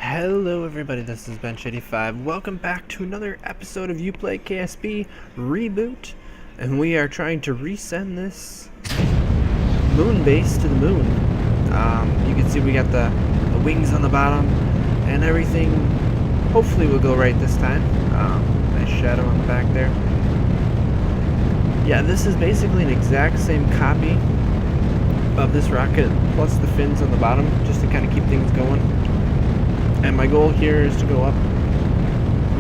Hello everybody, this is Bench85. Welcome back to another episode of You Play KSP Reboot. And we are trying to resend this moon base to the moon. You can see we got the wings on the bottom and everything. Hopefully will go right this time. Nice shadow on the back there. Yeah, this is basically an exact same copy of this rocket plus the fins on the bottom, just to kind of keep things going. And my goal here is to go up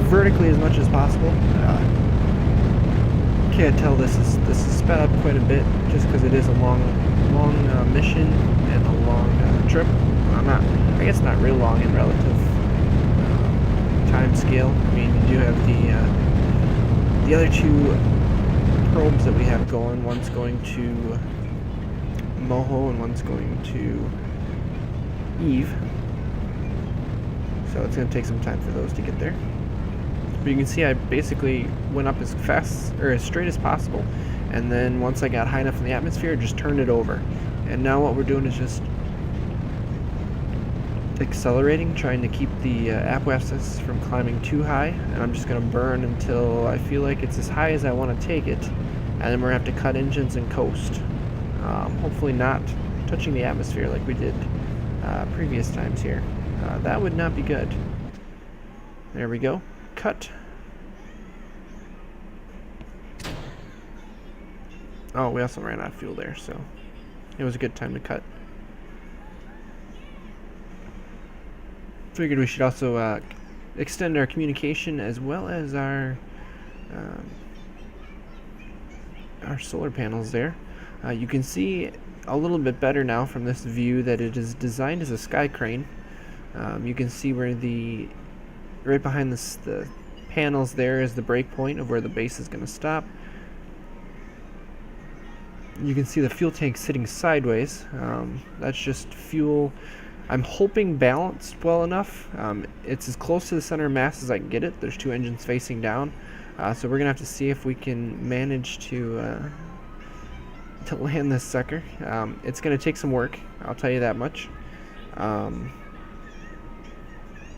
vertically as much as possible. Can't tell this is sped up quite a bit, just because it is a long mission and a long trip. Well, I guess not real long in relative time scale. I mean, you do have the other two probes that we have going. One's going to Moho and one's going to Eve. So it's going to take some time for those to get there. But you can see I basically went up as fast or as straight as possible, and then once I got high enough in the atmosphere, just turned it over. And now what we're doing is just accelerating, trying to keep the apoapsis from climbing too high, and I'm just going to burn until I feel like it's as high as I want to take it, and then we're going to have to cut engines and coast. Hopefully not touching the atmosphere like we did previous times here. That would not be good. There we go. Cut. Oh, we also ran out of fuel there, so it was a good time to cut. Figured we should also extend our communication as well as our solar panels there. You can see a little bit better now from this view that it is designed as a sky crane. You can see where right behind the panels there is the break point of where the base is going to stop. You can see the fuel tank sitting sideways. That's just fuel, I'm hoping, balanced well enough. It's as close to the center of mass as I can get it. There's two engines facing down. So we're going to have to see if we can manage to land this sucker. It's going to take some work, I'll tell you that much.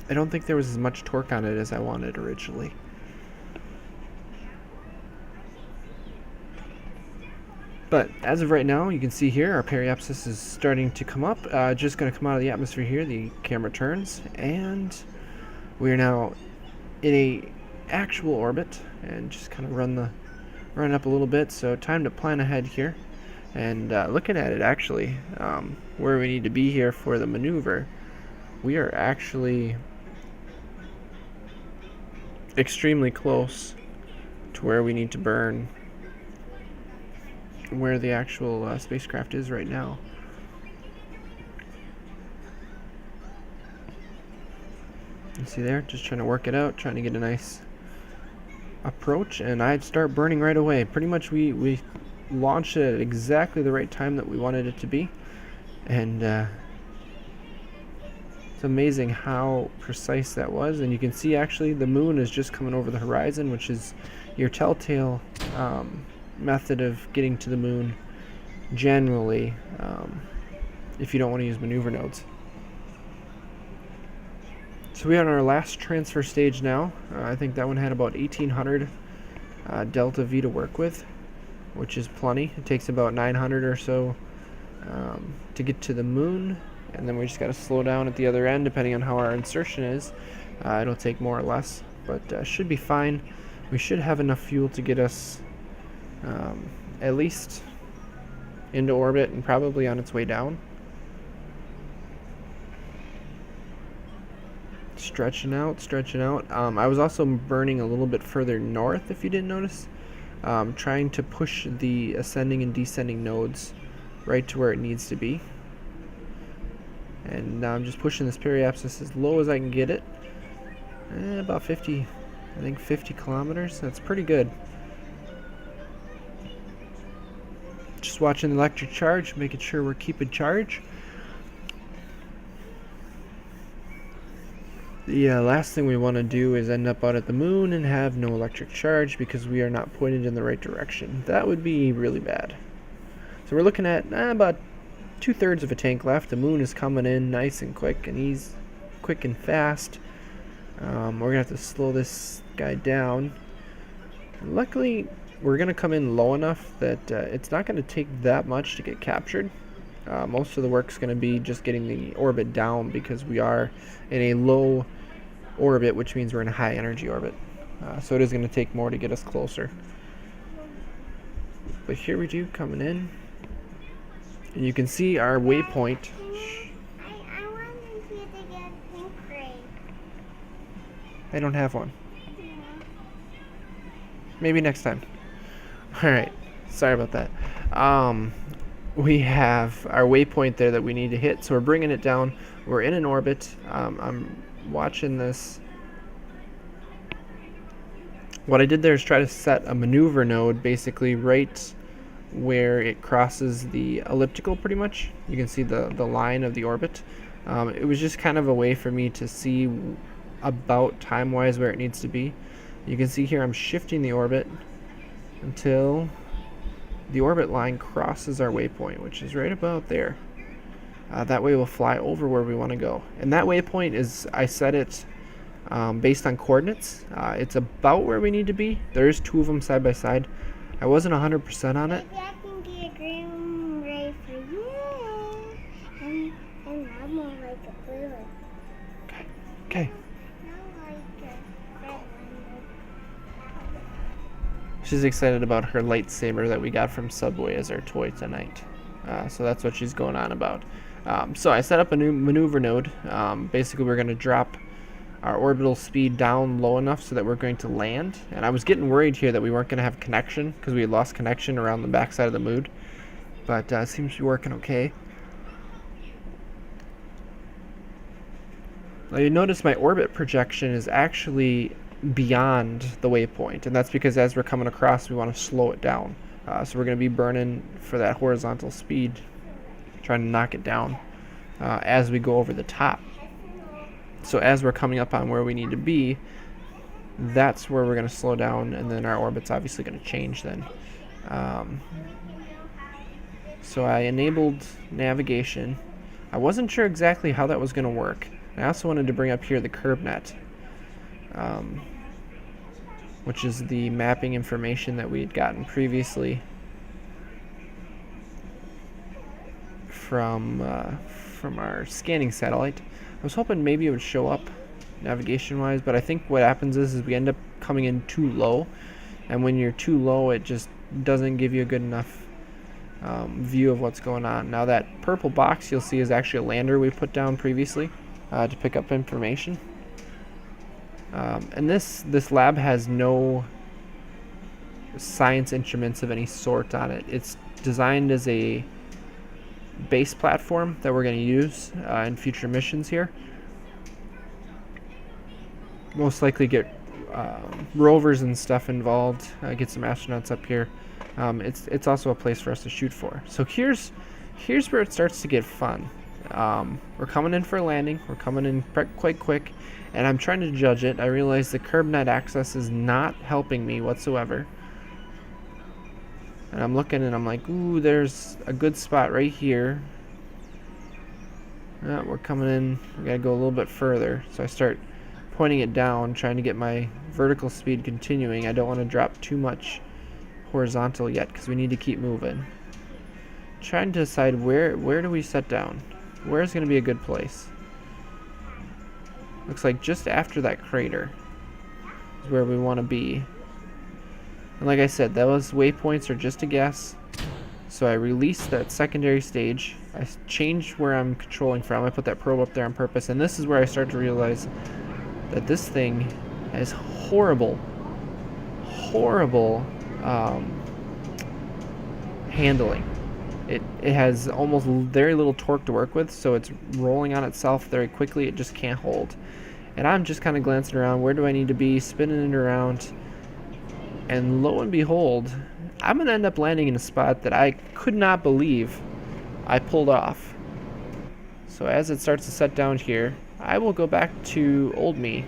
I don't think there was as much torque on it as I wanted originally. But as of right now, you can see here our periapsis is starting to come up. Just going to come out of the atmosphere here. The camera turns, and we are now in a actual orbit, and just kind of run up a little bit. So time to plan ahead here, and looking at it actually, where we need to be here for the maneuver, we are actually extremely close to where we need to burn, where the actual spacecraft is right now. You see there, just trying to work it out, trying to get a nice approach, and I'd start burning right away. Pretty much we launched it at exactly the right time that we wanted it to be, and it's amazing how precise that was. And you can see actually the moon is just coming over the horizon, which is your telltale method of getting to the moon generally, if you don't want to use maneuver nodes. So we are on our last transfer stage now. I think that one had about 1800 delta V to work with, which is plenty. It takes about 900 or so to get to the moon, and then we just got to slow down at the other end depending on how our insertion is. It'll take more or less, but should be fine. We should have enough fuel to get us at least into orbit and probably on its way down. Stretching out. I was also burning a little bit further north, if you didn't notice, trying to push the ascending and descending nodes right to where it needs to be. And now I'm just pushing this periapsis as low as I can get it. About 50, I think 50 kilometers. That's pretty good. Just watching the electric charge, making sure we're keeping charge. The last thing we want to do is end up out at the moon and have no electric charge because we are not pointed in the right direction. That would be really bad. So we're looking at about 2/3 of a tank left. The moon is coming in nice and quick and quick and fast. We're gonna have to slow this guy down. Luckily, we're gonna come in low enough that it's not gonna take that much to get captured. Most of the work's gonna be just getting the orbit down because we are in a low orbit, which means we're in a high energy orbit. So it is gonna take more to get us closer. But here we do, coming in. And you can see our waypoint. I wanted you to get a pink ray. I don't have one. Yeah. Maybe next time. Alright, sorry about that. We have our waypoint there that we need to hit, so we're bringing it down. We're in an orbit. I'm watching this. What I did there is try to set a maneuver node basically right where it crosses the elliptical pretty much. You can see the line of the orbit. It was just kind of a way for me to see about time-wise where it needs to be. You can see here I'm shifting the orbit until the orbit line crosses our waypoint, which is right about there. That way we'll fly over where we want to go. And that waypoint is, I set it based on coordinates. It's about where we need to be. There's two of them side by side. I wasn't 100% on it. Maybe I can get a green ray for you. And I'm more like a blue one. Okay. Not like a red one. She's excited about her lightsaber that we got from Subway as our toy tonight. So that's what she's going on about. So I set up a new maneuver node. Basically, we're going to drop our orbital speed down low enough so that we're going to land. And I was getting worried here that we weren't going to have connection because we had lost connection around the backside of the moon. But it seems to be working okay. Now you notice my orbit projection is actually beyond the waypoint, and that's because as we're coming across we want to slow it down. So we're going to be burning for that horizontal speed, trying to knock it down as we go over the top. So as we're coming up on where we need to be, that's where we're going to slow down, and then our orbit's obviously going to change then. So I enabled navigation. I wasn't sure exactly how that was going to work. I also wanted to bring up here the curb net, which is the mapping information that we had gotten previously from our scanning satellite. I was hoping maybe it would show up navigation-wise, but I think what happens is we end up coming in too low, and when you're too low, it just doesn't give you a good enough view of what's going on. Now that purple box you'll see is actually a lander we put down previously to pick up information. And this lab has no science instruments of any sort on it. It's designed as a base platform that we're going to use in future missions here. Most likely get rovers and stuff involved, get some astronauts up here. It's also a place for us to shoot for. So here's where it starts to get fun. We're coming in for a landing. We're coming in quite quick, and I'm trying to judge it. I realize the curb net access is not helping me whatsoever. And I'm looking and I'm like, ooh, there's a good spot right here. We're coming in. We gotta go a little bit further. So I start pointing it down, trying to get my vertical speed continuing. I don't want to drop too much horizontal yet because we need to keep moving. Trying to decide where do we set down? Where's going to be a good place? Looks like just after that crater is where we want to be. And like I said, those waypoints are just a guess. So I released that secondary stage. I changed where I'm controlling from. I put that probe up there on purpose. And this is where I start to realize that this thing has horrible handling. It has almost very little torque to work with, so it's rolling on itself very quickly. It just can't hold. And I'm just kind of glancing around. Where do I need to be? Spinning it around. And lo and behold, I'm going to end up landing in a spot that I could not believe I pulled off. So as it starts to set down here, I will go back to old me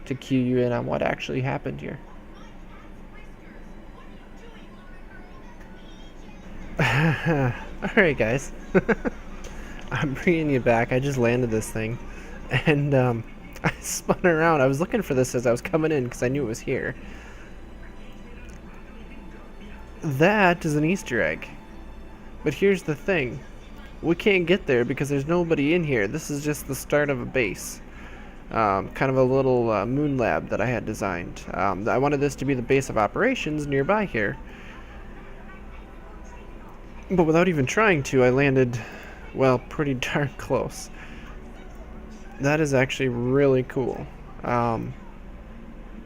to cue you in on what actually happened here. Alright guys, I'm bringing you back. I just landed this thing. And I spun around. I was looking for this as I was coming in because I knew it was here. That is an Easter egg. But here's the thing. We can't get there because there's nobody in here. This is just the start of a base. Kind of a little moon lab that I had designed. I wanted this to be the base of operations nearby here. But without even trying to, I landed, well, pretty darn close. That is actually really cool.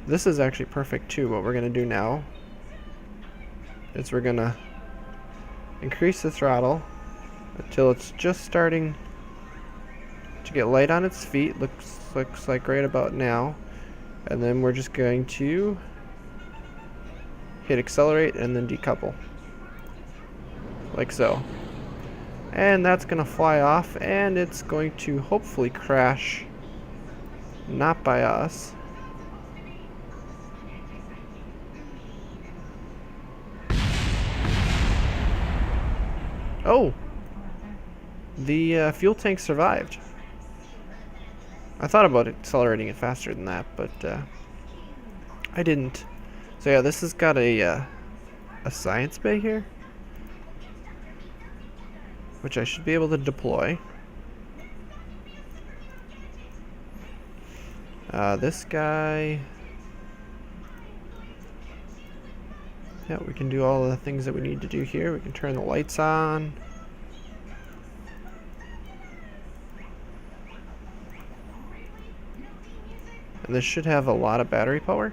This is actually perfect too. What we're going to do now is we're going to increase the throttle until it's just starting to get light on its feet. Looks like right about now. And then we're just going to hit accelerate and then decouple. Like so. And that's going to fly off, and it's going to hopefully crash not by us. Oh! The fuel tank survived. I thought about accelerating it faster than that, but I didn't. So yeah, this has got a science bay here, which I should be able to deploy. This guy... Yeah, we can do all the things that we need to do here. We can turn the lights on. And this should have a lot of battery power.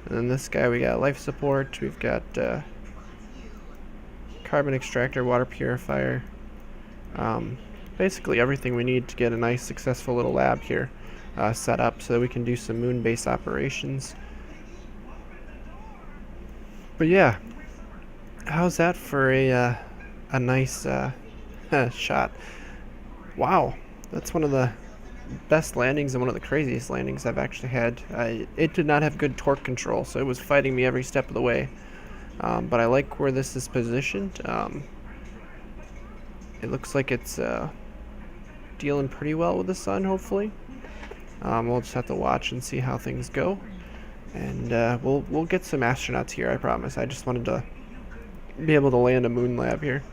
And then this guy, we got life support. We've got carbon extractor, water purifier. Basically everything we need to get a nice successful little lab here set up so that we can do some moon base operations. But yeah, how's that for a nice shot? Wow, that's one of the best landings and one of the craziest landings I've actually had. It did not have good torque control, so it was fighting me every step of the way. But I like where this is positioned. It looks like it's dealing pretty well with the sun, hopefully. We'll just have to watch and see how things go. And we'll get some astronauts here, I promise. I just wanted to be able to land a moon lab here.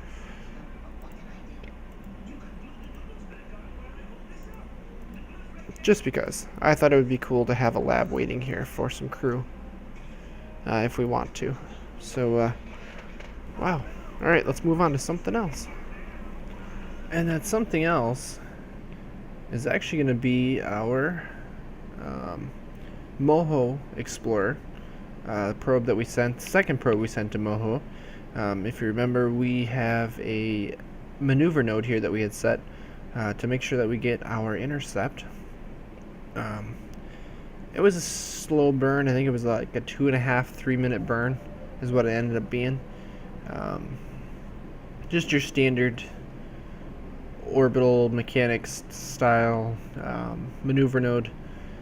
Just because. I thought it would be cool to have a lab waiting here for some crew. If we want to. So, wow. Alright, let's move on to something else. And that something else is actually going to be our MOHO Explorer probe that we sent, second probe we sent to MOHO. If you remember, we have a maneuver node here that we had set to make sure that we get our intercept. It was a slow burn. I think it was like a 2.5-3 minute burn is what it ended up being. Just your standard orbital mechanics style maneuver node.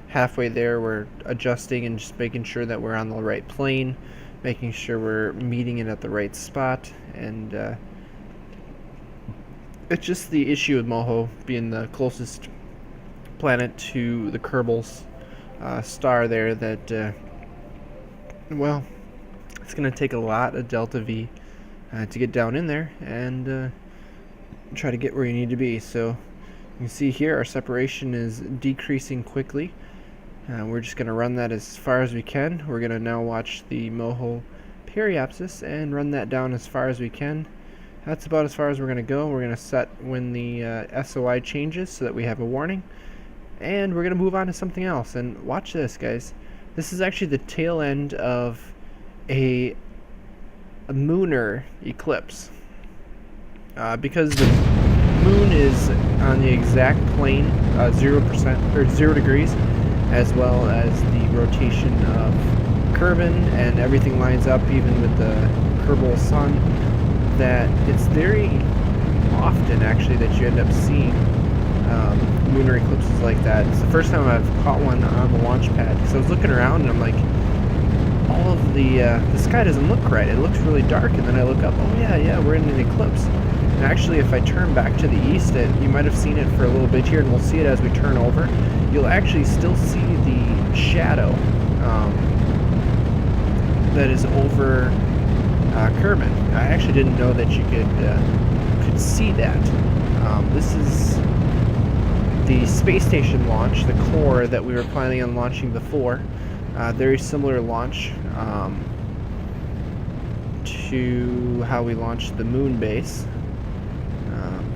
Halfway there, we're adjusting and just making sure that we're on the right plane, making sure we're meeting it at the right spot, and it's just the issue with MOHO being the closest planet to the Kerbal star there that well, it's going to take a lot of delta V to get down in there and try to get where you need to be. So you can see here our separation is decreasing quickly. We're just going to run that as far as we can. We're going to now watch the MOHO periapsis and run that down as far as we can. That's about as far as we're going to go. We're going to set when the SOI changes so that we have a warning. And we're going to move on to something else. And watch this, guys. This is actually the tail end of a lunar eclipse. Because the moon is on the exact plane, 0% or 0 degrees, as well as the rotation of Kerbin, and everything lines up even with the Kerbal sun, that it's very often actually that you end up seeing lunar eclipses like that. It's the first time I've caught one on the launch pad, because I was looking around and I'm like, all of the sky doesn't look right. It looks really dark, and then I look up, oh yeah, we're in an eclipse. And actually, if I turn back to the east, you might have seen it for a little bit here, and we'll see it as we turn over. You'll actually still see the shadow that is over Kerbin. I actually didn't know that you could see that. This is the space station launch, the core that we were planning on launching before. Very similar launch to how we launched the moon base.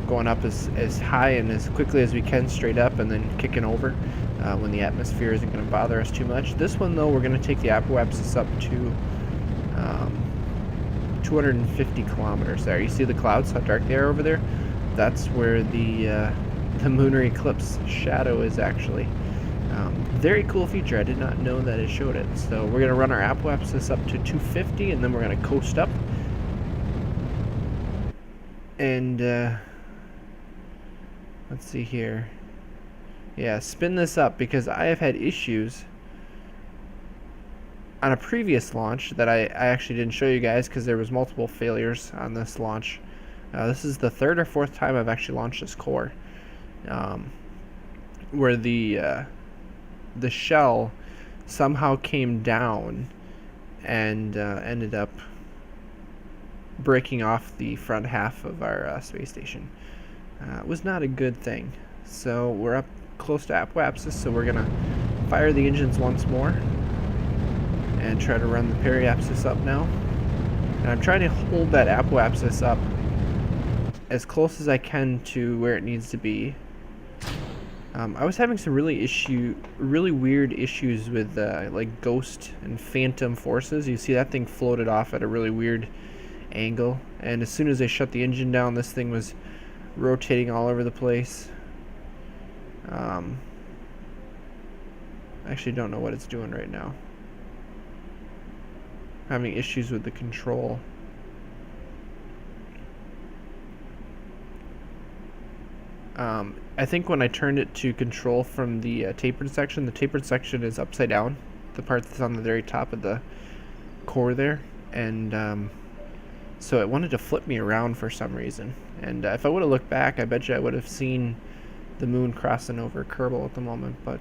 Going up as high and as quickly as we can straight up, and then kicking over when the atmosphere isn't going to bother us too much. This one, though, we're going to take the apoapsis up to 250 kilometers there. You see the clouds, how dark they are over there? That's where the lunar eclipse shadow is actually. Very cool feature. I did not know that it showed it. So we're going to run our apoapsis up to 250, and then we're going to coast up. And let's see here. Yeah, spin this up, because I have had issues on a previous launch that I actually didn't show you guys because there was multiple failures on this launch. This is the third or fourth time I've actually launched this core, where the shell somehow came down and ended up breaking off the front half of our space station. It was not a good thing. So we're up close to apoapsis, so we're gonna fire the engines once more and try to run the periapsis up now. And I'm trying to hold that apoapsis up as close as I can to where it needs to be. I was having some really weird issues with like ghost and phantom forces. You see that thing floated off at a really weird angle, and as soon as I shut the engine down, this thing was rotating all over the place. I actually don't know what it's doing right now. Having issues with the control. I think when I turned it to control from the tapered section is upside down, the part that's on the very top of the core there, and so it wanted to flip me around for some reason. And if I would have looked back, I bet you I would have seen the moon crossing over Kerbal at the moment, but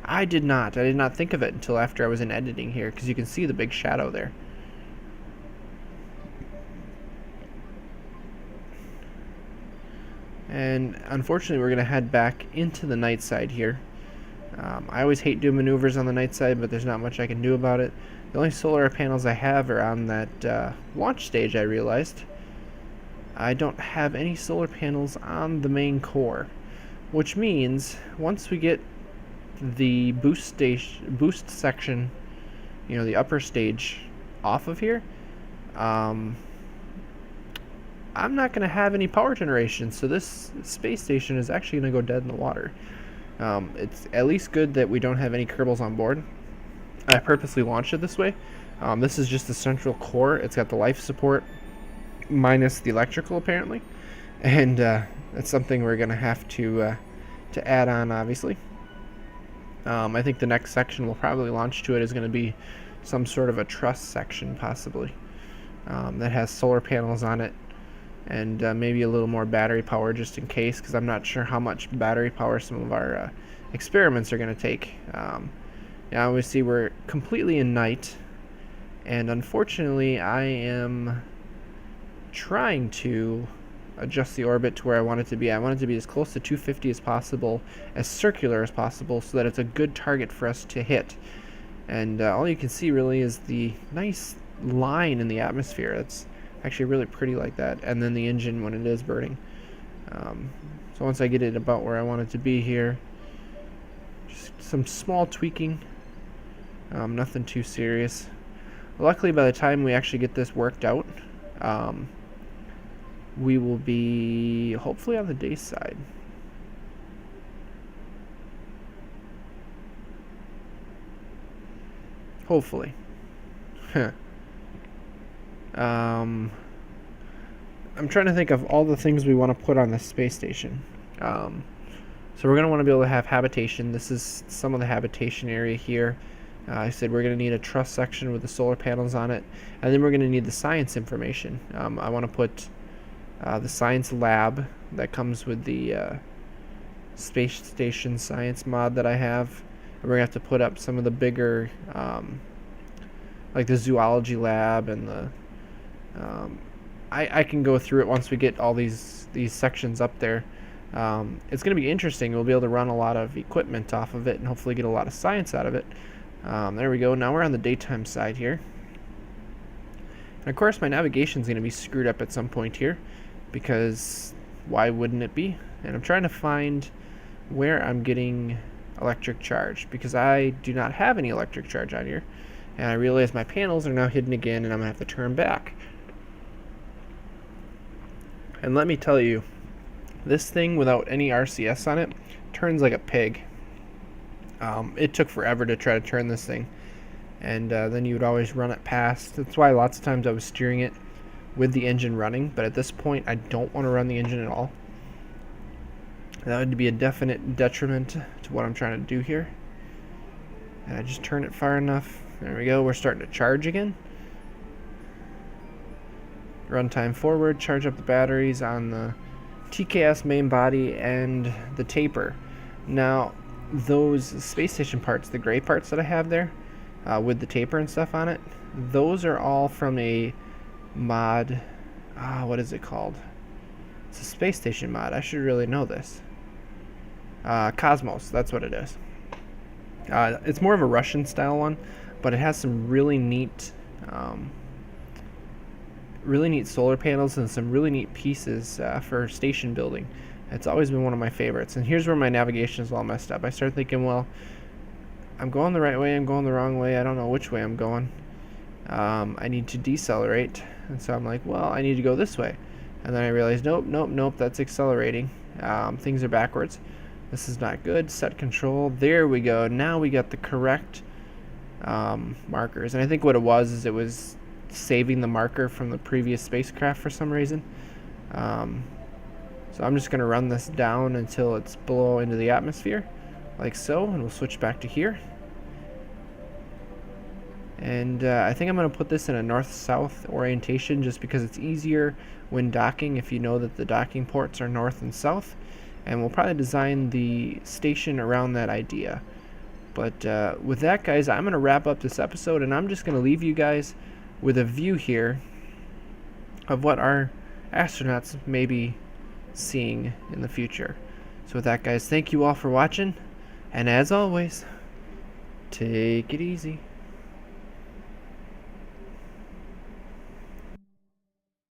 I did not think of it until after I was in editing here, because you can see the big shadow there. And unfortunately, we're going to head back into the night side here. I always hate doing maneuvers on the night side, but there's not much I can do about it. The only solar panels I have are on that launch stage, I realized. I don't have any solar panels on the main core, which means once we get the boost section, you know, the upper stage off of here, I'm not going to have any power generation, so this space station is actually going to go dead in the water. It's at least good that we don't have any Kerbals on board. I purposely launched it this way. This is just the central core. It's got the life support minus the electrical, apparently, and that's something we're going to have to add on, obviously. I think the next section we'll probably launch to it is going to be some sort of a truss section, possibly, that has solar panels on it, and maybe a little more battery power just in case, because I'm not sure how much battery power some of our experiments are going to take. Now, obviously, we're completely in night, and unfortunately, I am trying to adjust the orbit to where I want it to be. I want it to be as close to 250 as possible, as circular as possible, so that it's a good target for us to hit. And all you can see really is the nice line in the atmosphere. It's actually really pretty like that, and then the engine when it is burning. So once I get it about where I want it to be here, just some small tweaking, nothing too serious. Luckily, by the time we actually get this worked out, we will be hopefully on the day side. Hopefully. I'm trying to think of all the things we want to put on this space station. So we're going to want to be able to have habitation. This is some of the habitation area here. I said we're going to need a truss section with the solar panels on it, and then we're going to need the science information. I want to put the science lab that comes with the space station science mod that I have. And we're gonna have to put up some of the bigger, like the zoology lab and the. I can go through it once we get all these sections up there. It's going to be interesting. We'll be able to run a lot of equipment off of it and hopefully get a lot of science out of it. There we go. Now we're on the daytime side here. And of course my navigation is going to be screwed up at some point here, because why wouldn't it be? And I'm trying to find where I'm getting electric charge, because I do not have any electric charge on here. And I realize my panels are now hidden again, and I'm going to have to turn back. And let me tell you, this thing without any RCS on it turns like a pig. It took forever to try to turn this thing, and then you would always run it past. That's why lots of times I was steering it with the engine running, but at this point I don't want to run the engine at all. That would be a definite detriment to what I'm trying to do here. And I just turn it far enough. There we go, we're starting to charge again. Runtime forward, charge up the batteries on the TKS main body and the taper. Now, those space station parts, the gray parts that I have there, with the taper and stuff on it, those are all from a mod. What is it called? It's a space station mod. I should really know this. Cosmos, that's what it is. It's more of a Russian style one, but it has some really neat solar panels and some really neat pieces for station building. It's always been one of my favorites. And here's where my navigation is all messed up. I started thinking, well, I'm going the right way, I'm going the wrong way, I don't know which way I'm going. I need to decelerate. And so I'm like, well, I need to go this way. And then I realized, nope, that's accelerating. Things are backwards. This is not good. Set control. There we go. Now we got the correct markers. And I think what it was saving the marker from the previous spacecraft for some reason. So I'm just going to run this down until it's below into the atmosphere, like so, and we'll switch back to here. And I think I'm going to put this in a north-south orientation just because it's easier when docking if you know that the docking ports are north and south. And we'll probably design the station around that idea. But with that, guys, I'm going to wrap up this episode, and I'm just going to leave you guys with a view here of what our astronauts may be seeing in the future. So with that, guys, thank you all for watching, and as always, take it easy.